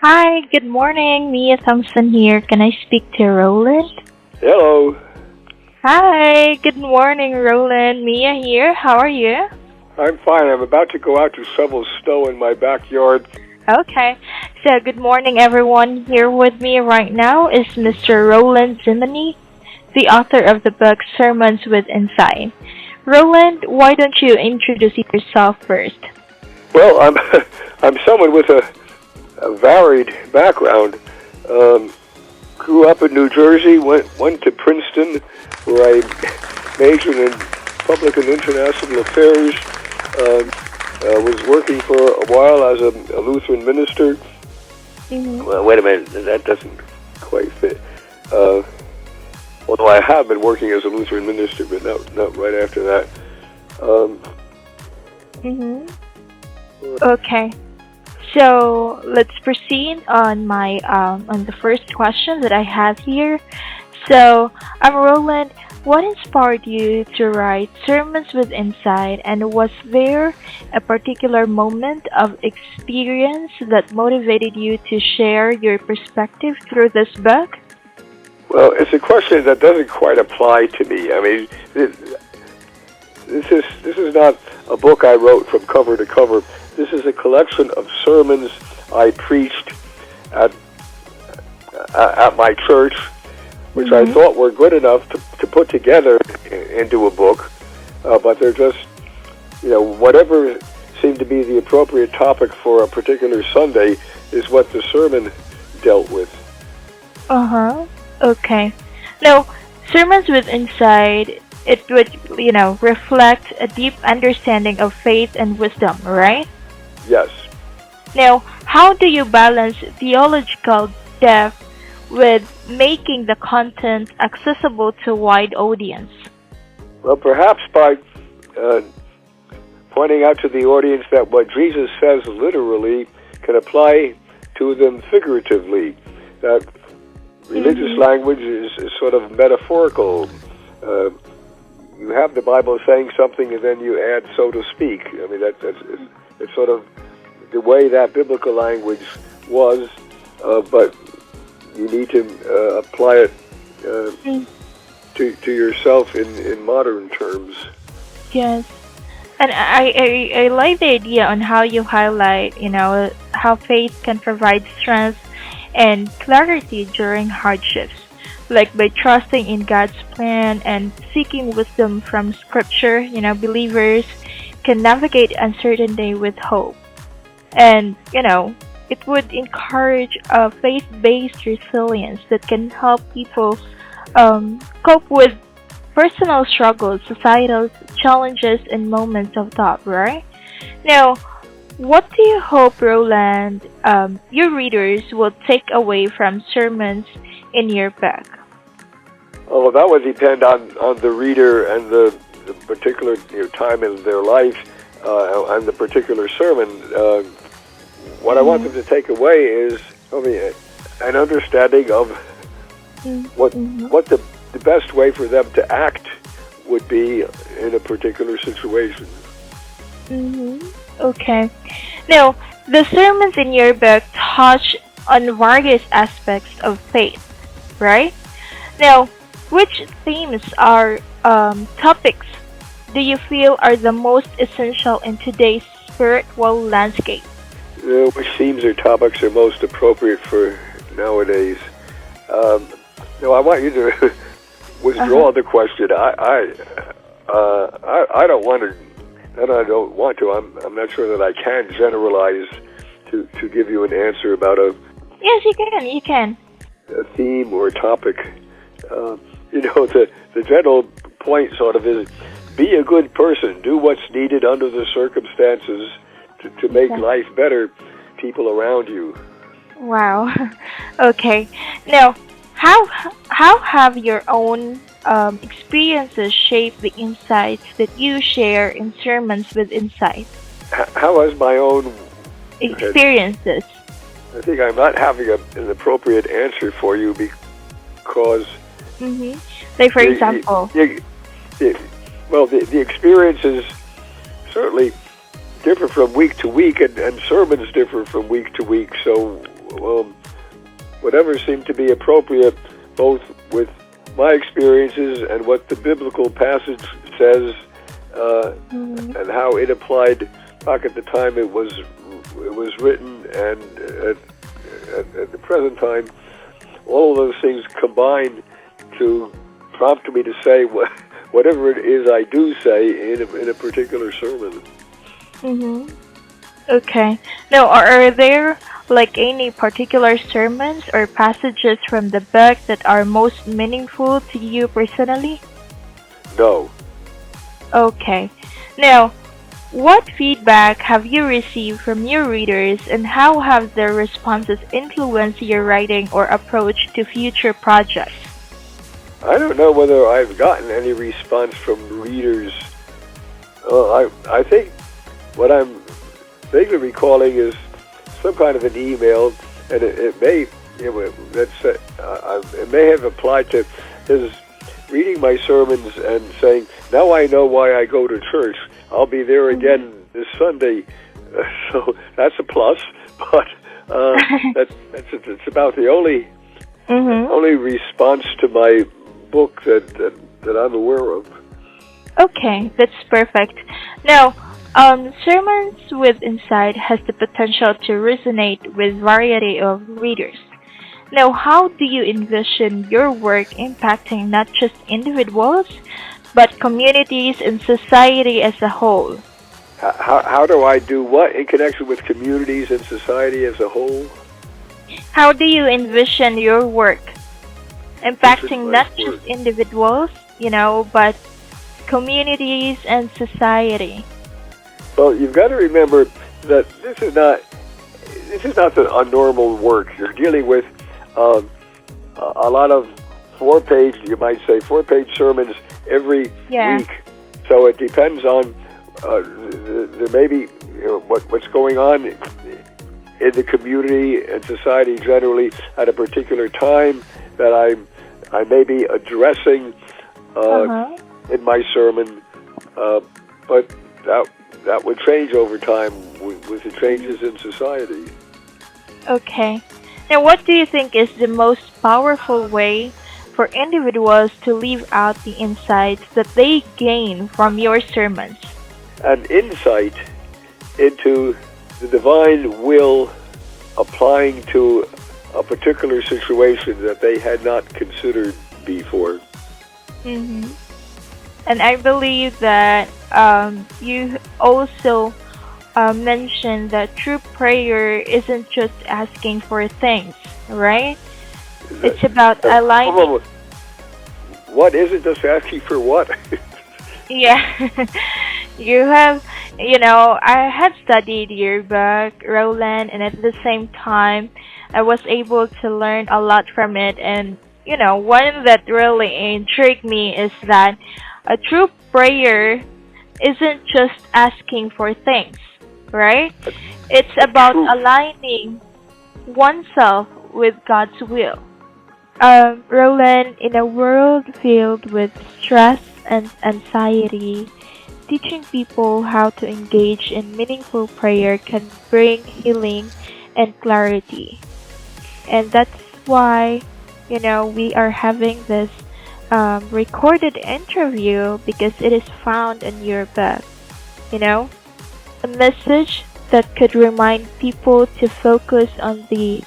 Hi, good morning. Mia Thompson here. Can I speak to Roland? Hello. Hi, good morning, Roland. Mia here. How are you? I'm fine. I'm about to go out to shovel snow in my backyard. Okay. So, good morning, everyone. Here with me right now is Mr. Roland Zimany, the author of the book Sermons with Insight. Roland, why don't you introduce yourself first? Well, I'm I'm someone with a varied background. Grew up in New Jersey. Went to Princeton, where I majored in public and international affairs. Was working for a while as a Lutheran minister. Mm-hmm. Well, wait a minute. That doesn't quite fit. Although I have been working as a Lutheran minister, but not right after that. Mm-hmm. Okay. So let's proceed on my on the first question that I have here. So, Roland, what inspired you to write Sermons with Insight, and was there a particular moment of experience that motivated you to share your perspective through this book? Well, it's a question that doesn't quite apply to me. I mean, this is not a book I wrote from cover to cover. This is a collection of sermons I preached at my church, which I thought were good enough to put together into a book, but they're just, whatever seemed to be the appropriate topic for a particular Sunday is what the sermon dealt with. Uh-huh. Okay. Now, Sermons with Insight, it would, reflect a deep understanding of faith and wisdom, right? Yes. Now, how do you balance theological depth with making the content accessible to a wide audience? Well, perhaps by pointing out to the audience that what Jesus says literally can apply to them figuratively. That religious language is sort of metaphorical. You have the Bible saying something, and then you add "so to speak." I mean, it's sort of the way that biblical language was, but you need to apply it to yourself in modern terms. Yes. And I like the idea on how you highlight, how faith can provide strength and clarity during hardships, like by trusting in God's plan and seeking wisdom from Scripture. Believers can navigate uncertainty with hope. And, it would encourage a faith-based resilience that can help people cope with personal struggles, societal challenges, and moments of doubt, right? Now, what do you hope, Roland, your readers will take away from sermons in your book? Oh, well, that would depend on the reader and the particular time in their life and the particular sermon. What I want them to take away is, an understanding of what the best way for them to act would be in a particular situation. Okay. Now, the sermons in your book touch on various aspects of faith, right? Now, which themes or topics do you feel are the most essential in today's spiritual landscape? Which themes or topics are most appropriate for nowadays? I want you to withdraw the question. I don't want to, and I don't want to. I'm not sure that I can generalize to give you an answer about Yes, you can. You can. a theme or a topic. The general point sort of is be a good person. Do what's needed under the circumstances to make life better, people around you. Wow. Okay. Now, how have your own experiences shaped the insights that you share in Sermons with Insight? How has my own Experiences. I think I'm not having an appropriate answer for you because Like, for example. The experiences certainly differ from week to week, and sermons differ from week to week. So whatever seemed to be appropriate, both with my experiences and what the biblical passage says, and how it applied back at the time it was written, and at the present time. All of those things combine to prompt me to say whatever it is I do say in a particular sermon. Okay. Now, are there like any particular sermons or passages from the book that are most meaningful to you personally? No. Okay. Now, what feedback have you received from your readers, and how have their responses influenced your writing or approach to future projects? I don't know whether I've gotten any response from readers. I think what I'm vaguely recalling is some kind of an email, and it may it may have applied to his reading my sermons and saying, "Now I know why I go to church. I'll be there again this Sunday." So that's a plus, but it's about the only response to my book that I'm aware of. Okay, that's perfect. Now, Sermons with Insight has the potential to resonate with variety of readers. Now, how do you envision your work impacting not just individuals, but communities and society as a whole? How do I do what in connection with communities and society as a whole? How do you envision your work impacting not just individuals, but communities and society? Well, you've got to remember that this is not a normal work. You're dealing with a lot of four-page sermons every week. So it depends on there may be what's going on in the community and society generally at a particular time that I may be addressing in my sermon, but that would change over time with the changes in society. Okay. Now, what do you think is the most powerful way for individuals to live out the insights that they gain from your sermons? An insight into the divine will applying to a particular situation that they had not considered before. And I believe that you also mentioned that true prayer isn't just asking for things, right? It's about aligning. What is it? Just asking for what? Yeah. You have, I had studied your book, Roland, and at the same time, I was able to learn a lot from it. And, one that really intrigued me is that a true prayer isn't just asking for things, right? It's about aligning oneself with God's will. Roland, in a world filled with stress and anxiety, teaching people how to engage in meaningful prayer can bring healing and clarity. And that's why, we are having this recorded interview, because it is found in your book. A message that could remind people to focus on the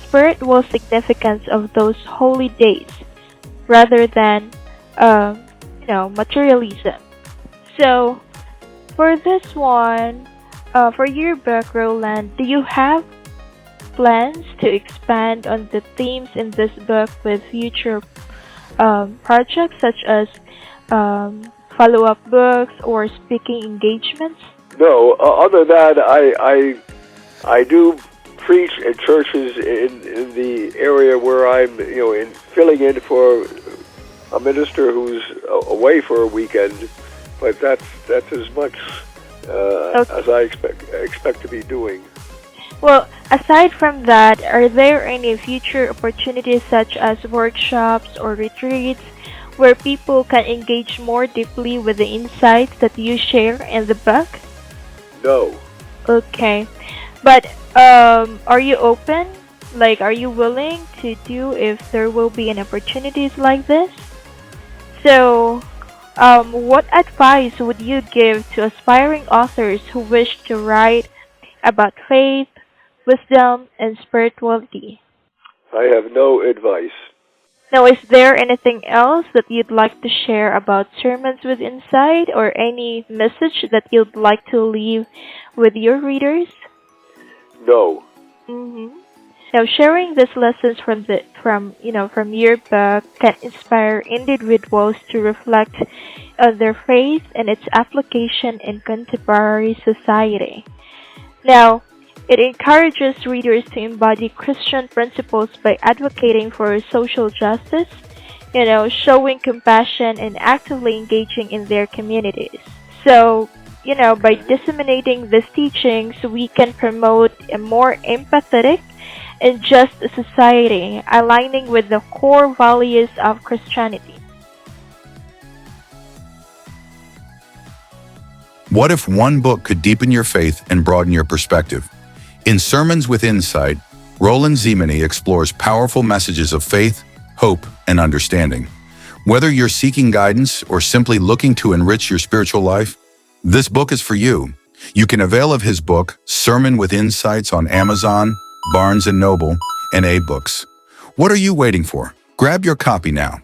spiritual significance of those holy days rather than, materialism. So, for this one, for your book, Roland, do you have plans to expand on the themes in this book with future projects such as follow-up books or speaking engagements? No, other than that, I do preach at churches in the area where I'm, filling in for a minister who's away for a weekend. But that's as much as I expect to be doing. Well, aside from that, are there any future opportunities such as workshops or retreats where people can engage more deeply with the insights that you share in the book? No. Okay. But are you open? Like, are you willing to do if there will be an opportunities like this? So, what advice would you give to aspiring authors who wish to write about faith, wisdom, and spirituality? I have no advice. Now, is there anything else that you'd like to share about Sermons with Insight or any message that you'd like to leave with your readers? No. hmm Now, sharing these lessons from your book can inspire individuals to reflect on their faith and its application in contemporary society. Now, it encourages readers to embody Christian principles by advocating for social justice, showing compassion and actively engaging in their communities. So, by disseminating these teachings, we can promote a more empathetic and just society, aligning with the core values of Christianity. What if one book could deepen your faith and broaden your perspective? In Sermons with Insight, Roland Zimany explores powerful messages of faith, hope, and understanding. Whether you're seeking guidance or simply looking to enrich your spiritual life, this book is for you. You can avail of his book, Sermon with Insights, on Amazon, Barnes & Noble, and A Books. What are you waiting for? Grab your copy now.